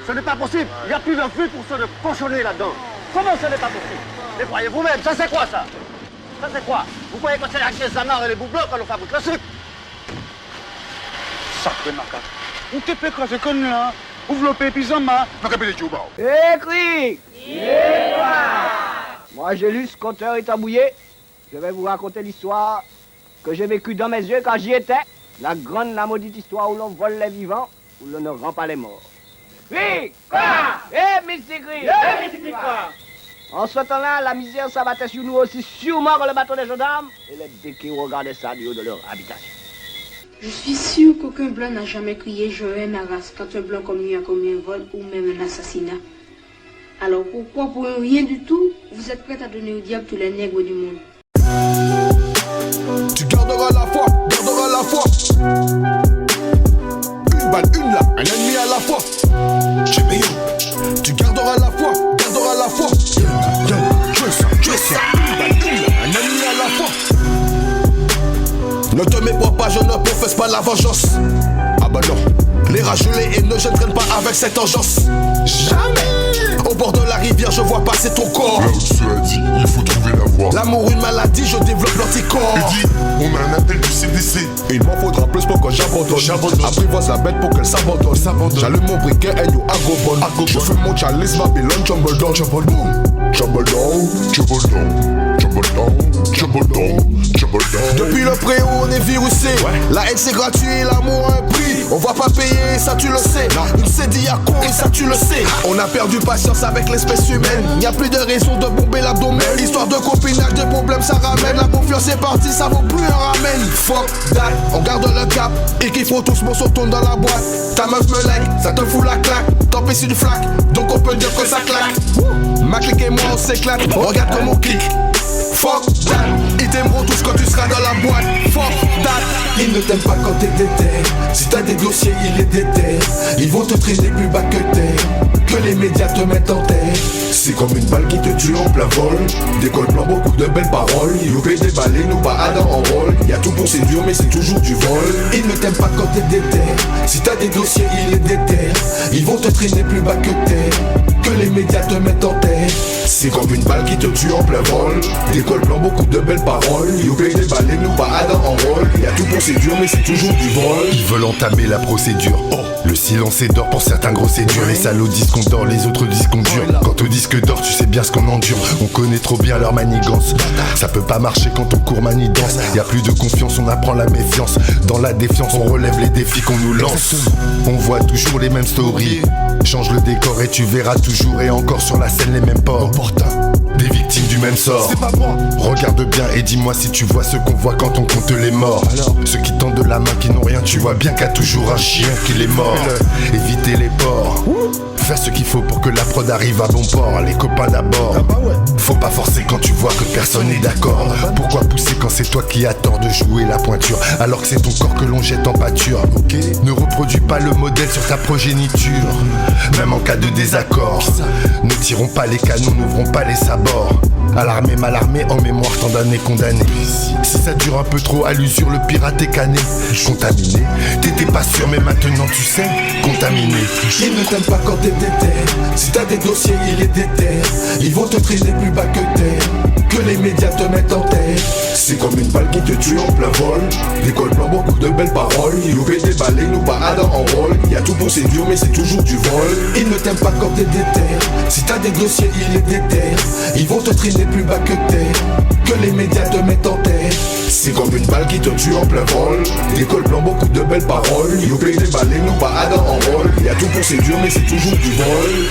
Ce n'est pas possible. Il n'y a plus de flux pour se cochonner là-dedans. Comment ce n'est pas possible? Mais voyez vous-même, ça c'est quoi ça? Ça c'est quoi? Vous croyez que c'est avec les anards et les boublons que l'on fabrique le sucre? Sacré macaque. Où t'es fait craser comme là? Ouvre le pépizama. Écrit! Moi, j'ai lu ce conteur est embouillé. Je vais vous raconter l'histoire que j'ai vécue dans mes yeux quand j'y étais. La grande, la maudite histoire où l'on vole les vivants, où l'on ne rend pas les morts. Oui! Quoi? Eh, Mystigri! En ce temps-là, la misère s'abattait sur nous aussi sûrement que le bateau des gendarmes. Et les béquilles regardaient ça du haut de leur habitation. Je suis sûr qu'aucun blanc n'a jamais crié « Joël Naras » quand un blanc comme lui a commis un vol ou même un assassinat. Alors pourquoi pour rien du tout, vous êtes prêts à donner au diable tous les nègres du monde? Tu garderas la foi, garderas la foi. Une balle, une là, un ennemi à la fois. Tu garderas la foi, garderas la foi. Tu es ça, une balle, une là, un ennemi à la fois. Ne te méprends pas, je ne professe pas la vengeance. Ah bah non, les rageux, les haineux, je ne traîne pas avec cette engeance. Jamais. Au bord de la rivière, je vois passer ton corps. Là où tu as dit, il faut trouver la voie. L'amour, une maladie, je développe l'anticorps. Et dis, on a un appel du CDC. Et il m'en faudra plus pour que j'abandonne. Apprivoise la bête pour qu'elle s'abandonne. J'allume mon briquet et you agobonne. Je fais mon chalice, Babylone, jumble down. Jumble down, jumble down, jumble down, jumble down, jumble down, jumble down. Depuis le préau, on est virusé. La haine c'est gratuit, l'amour a un prix. On va pas payer, ça tu le sais. Une cédille à con, et ça tu le sais. On a perdu patience avec l'espèce humaine. Y a plus de raison de bomber l'abdomen. Histoire de copinage, de problèmes ça ramène. La confiance est partie, ça vaut plus un ramen. Fuck that, on garde le cap. Et qu'il faut tous morceaux tournent dans la boîte. Ta meuf me like, ça te fout la claque. Tant pis c'est du flac, donc on peut dire que ça claque. Ma clique et moi on s'éclate, regarde comme on clique. Fuck that, ils t'aimeront tous quand tu seras dans la boîte. Fuck that, ils ne t'aiment pas quand t'es déter. Si t'as des dossiers, ils les déterrent. Ils vont te traîner plus bas que terre. Que les médias te mettent en terre. C'est comme une balle qui te tue en plein vol. Des cols blancs, beaucoup de belles paroles. Youpé déballé, nous pas Adam en rôle. Y'a tout pour séduire mais c'est toujours du vol. Ils ne t'aiment pas quand t'es déter. Si t'as des dossiers, ils les déterrent. Ils vont te traîner plus bas que terre. Que les médias te mettent en terre. C'est comme une balle qui te tue en plein vol. Des cols blancs, beaucoup de belles paroles. Youpé déballé, nous pas Adam en rôle. Y'a tout pour séduire mais c'est toujours du vol. Ils veulent entamer la procédure. Le silence est d'or, pour certains gros c'est dur. Les salauds disent qu'on dort, les autres disent qu'on dure. Quant au disque d'or, tu sais bien ce qu'on endure. On connaît trop bien leur manigance. Ça peut pas marcher quand on court manidance. Y'a plus de confiance, on apprend la méfiance. Dans la défiance, on relève les défis qu'on nous lance. On voit toujours les mêmes stories. Change le décor et tu verras toujours et encore sur la scène les mêmes ports. Des victimes du même sort. C'est pas moi. Regarde bien et dis-moi si tu vois ce qu'on voit quand on compte les morts. Ceux qui tendent de la main, qui n'ont rien, tu vois bien qu'il y a toujours un chien qui les mord. Éviter les ports. Faire ce qu'il faut pour que la prod arrive à bon port. Les copains d'abord. Faut pas forcer quand tu vois que personne n'est d'accord. Pourquoi pousser quand c'est toi qui as tort de jouer la pointure alors que c'est ton corps que l'on jette en pâture. Ne reproduis pas le modèle sur ta progéniture. Même en cas de désaccord. Ne tirons pas les canons, n'ouvrons pas les sabords. Alarmé, mal armé, en mémoire, condamné, condamné. Si ça dure un peu trop à l'usure, le pirate est cané. Contaminé, t'étais pas sûr mais maintenant tu sais. Contaminé. Ils ne t'aiment pas quand t'es déter. Si t'as des dossiers, ils les déterrent. Ils vont te traîner plus bas que terre. Que les médias te mettent en terre. C'est comme une balle qui te tue en plein vol. Des cols blancs, beaucoup de belles paroles. Youpé déballé, nous pas Adam en rôle. Y'a tout pour séduire mais c'est toujours du vol. Ils ne t'aiment pas quand t'es déter. Si t'as des dossiers, ils les déterrent. Ils vont te traîner plus bas que terre. Que les médias te mettent en terre. C'est comme une balle qui te tue en plein vol. Des cols blancs, beaucoup de belles paroles. Youpé déballé, nous pas Adam en rôle. Y'a tout pour séduire mais c'est toujours du vol.